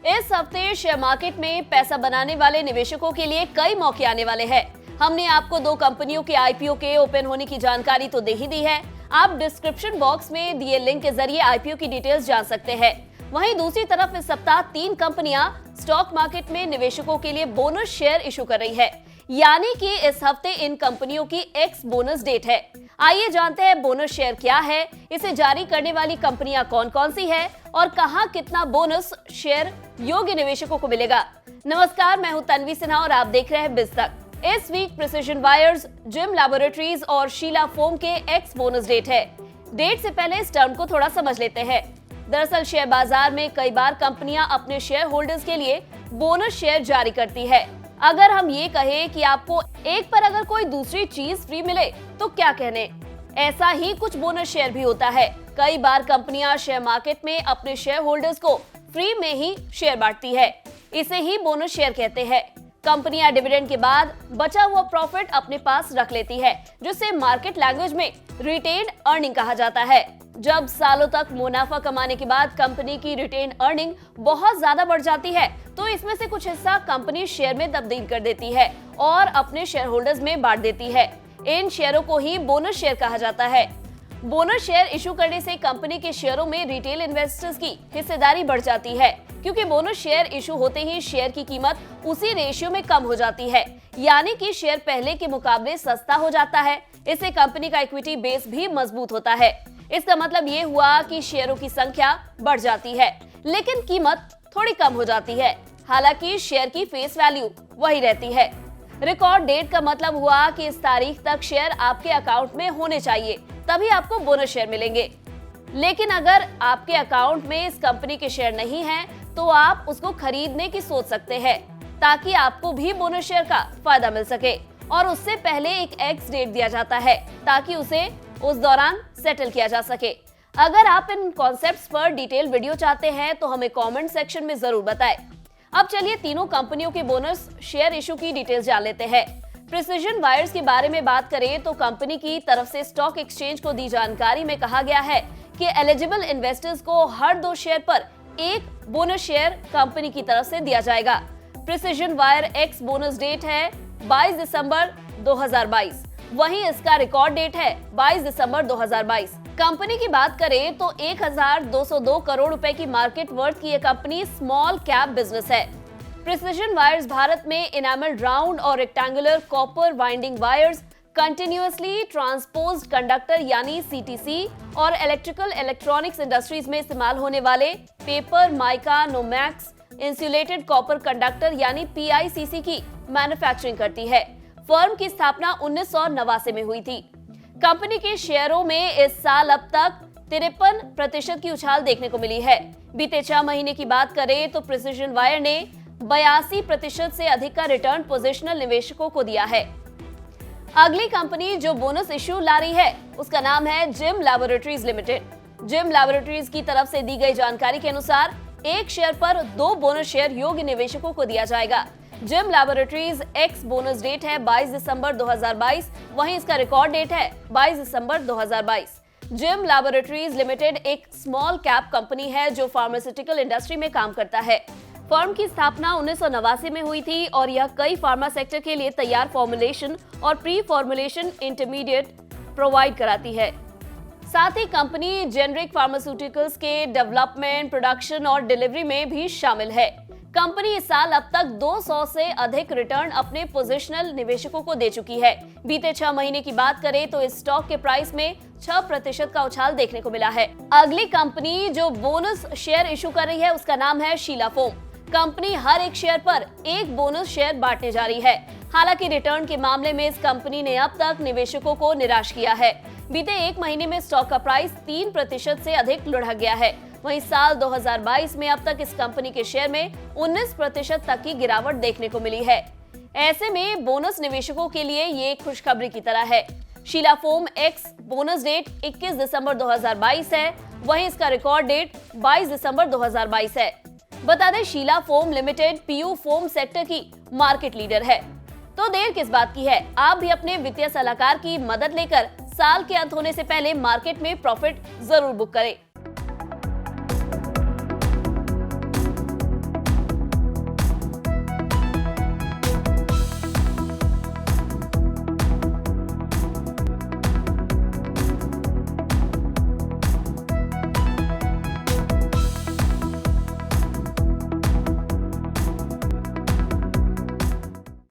इस हफ्ते share market में पैसा बनाने वाले निवेशकों के लिए कई मौके आने वाले हैं। हमने आपको 2 कंपनियों के आईपीओ के ओपन होने की जानकारी तो दे ही दी है। आप डिस्क्रिप्शन बॉक्स में दिए लिंक के जरिए आईपीओ की डिटेल्स जान सकते हैं। वहीं दूसरी तरफ इस सप्ताह 3 कंपनियां स्टॉक मार्केट में निवेशकों के लिए बोनस शेयर इशू कर रही है, यानी कि इस हफ्ते इन कंपनियों की एक्स बोनस डेट है। आइए जानते हैं बोनस शेयर क्या है, इसे जारी करने वाली कंपनियां कौन-कौन सी है और कहां कितना बोनस शेयर योग्य निवेशकों को मिलेगा। नमस्कार, मैं हूं तन्वी सिन्हा और आप देख रहे हैं बिज तक। इस week Precision Wires, Jim Laboratories और शीला फोम के एक्स बोनस डेट है। डेट से पहले इस टर्म को थोड़ा समझ लेते हैं। दरअसल शेयर बाजार में कई बार कंपनियां अपने शेयर होल्डर्स के लिए बोनस शेयर जारी करती है। अगर हम ये कहें कि आपको एक पर अगर कोई दूसरी चीज फ्री मिले तो क्या कहने, ऐसा ही कुछ बोनस शेयर भी होता है। कई बार कंपनियां शेयर मार्केट में अपने शेयर होल्डर्स को फ्री में ही शेयर बांटती है, इसे ही बोनस शेयर कहते हैं। कंपनियां डिविडेंड के बाद बचा हुआ प्रॉफिट अपने पास रख लेती है, जिसे मार्केट लैंग्वेज में रिटेन्ड अर्निंग कहा जाता है। जब सालों तक मुनाफा कमाने के बाद कंपनी की रिटेन्ड अर्निंग बहुत ज्यादा बढ़ जाती है, तो इसमें से कुछ हिस्सा कंपनी शेयर में तब्दील कर देती है और अपने शेयर होल्डर्स में बांट देती है। इन शेयरों को ही बोनस शेयर कहा जाता है। बोनस शेयर इशू करने से कंपनी के शेयरों में रिटेल इन्वेस्टर्स की हिस्सेदारी बढ़ जाती है, क्योंकि बोनस शेयर इशू होते ही शेयर की कीमत उसी रेशियो में कम हो जाती है, यानी कि शेयर पहले के मुकाबले सस्ता हो जाता है। इससे कंपनी का इक्विटी बेस भी मजबूत होता है। इसका मतलब ये हुआ कि शेयरों की संख्या बढ़ जाती है, लेकिन कीमत थोड़ी कम हो जाती है। हालांकि शेयर की फेस वैल्यू वही रहती है। रिकॉर्ड डेट का मतलब हुआ कि इस तारीख तक शेयर आपके अकाउंट में होने चाहिए, तभी आपको बोनस शेयर मिलेंगे। लेकिन अगर आपके अकाउंट में इस कंपनी के शेयर नहीं हैं, तो आप उसको खरीदने की सोच सकते हैं, ताकि आपको भी बोनस शेयर का फायदा मिल सके। और उससे पहले एक एक्स डेट दिया जाता है, ताकि उसे उस दौरान सेटल किया जा सके। अगर आप इन कॉन्सेप्ट्स पर डिटेल वीडियो चाहते हैं तो हमें कमेंट सेक्शन में जरूर बताएं। अब चलिए तीनों कंपनियों के बोनस शेयर इशू की डिटेल्स जान लेते हैं। प्रिसिजन वायर्स के बारे में बात करें तो कंपनी की तरफ से स्टॉक एक्सचेंज को दी जानकारी में कहा गया है कि एलिजिबल इन्वेस्टर्स को हर 2 शेयर पर एक बोनस शेयर कंपनी की तरफ से दिया जाएगा। Precision Wire ex bonus date है 22 दिसंबर 2022। वहीं इसका रिकॉर्ड डेट है 22 दिसंबर 2022। कंपनी की बात करें तो 1202 करोड़ रुपए की मार्केट वर्थ की यह कंपनी स्मॉल कैप बिजनेस है। प्रिसिजन वायर्स भारत में इनामल राउंड और rectangular copper winding wires, continuously transposed conductor यानी सीटीसी और इलेक्ट्रिकल इलेक्ट्रॉनिक्स इंडस्ट्रीज में इस्तेमाल होने वाले paper, mica, Nomex, insulated copper conductor यानी पीआईसीसी की मैन्युफैक्चरिंग करती है। फर्म की स्थापना 1989 में हुई थी। कंपनी के शेयरों में इस साल अब तक 53% की उछाल देखने को मिली है। बीते 6 महीने की बात करें तो प्रिसिजन वायर ने 82% से अधिक का रिटर्न पोजिशनल निवेशकों को दिया है। अगली कंपनी जो बोनस इश्यू ला रही है उसका नाम है gym laboratories limited. Gym laboratories की तरफ से दी गई जानकारी के अनुसार एक शेयर पर 2 बोनस शेयर योग्य निवेशकों को दिया जाएगा। Jim Laboratories ex bonus date है 22 दिसंबर 2022। वहीं इसका रिकॉर्ड डेट है 22 दिसंबर 2022। जिम लैबोरेटरीज लिमिटेड एक स्मॉल कैप कंपनी है जो फार्मास्यूटिकल इंडस्ट्री में काम करता है। फर्म की स्थापना 1989 में हुई थी और यह कई फार्मा सेक्टर के लिए तैयार फॉर्मुलेशन और प्री फॉर्मुलेशन इंटरमीडिएट प्रोवाइड कराती है। साथ ही कंपनी जेनरिक फार्मास्यूटिकल्स के डेवलपमेंट, प्रोडक्शन और डिलीवरी में भी शामिल है। कंपनी इस साल अब तक 200 से अधिक रिटर्न अपने पोजिशनल निवेशकों को दे चुकी है। बीते 6 महीने की बात करें तो इस स्टॉक के प्राइस में 6% का उछाल देखने को मिला है। अगली कंपनी जो बोनस शेयर इशू कर रही है उसका नाम है शीला फोम। कंपनी हर एक शेयर पर एक बोनस शेयर बांटने जा रही है। हालांकि रिटर्न के मामले में इस कंपनी ने अब तक निवेशकों को निराश किया है। बीते 1 महीने में स्टॉक का प्राइस 3% से अधिक लुढ़क गया है। वहीं साल 2022 में अब तक इस कंपनी के शेयर में 19% तक की गिरावट देखने को मिली है। ऐसे में बोनस निवेशकों के लिए ये खुशखबरी की तरह है। Sheela Foam ex bonus date 21 दिसंबर 2022 है। वहीं इसका रिकॉर्ड डेट 22 दिसंबर 2022 है। बता दें Sheela Foam Limited PU foam sector की मार्केट लीडर है। तो देर किस बात की है, आप भी अपने वित्तीय सलाहकार की मदद लेकर साल के अंत होने से पहले मार्केट में प्रॉफिट जरूर बुक करें।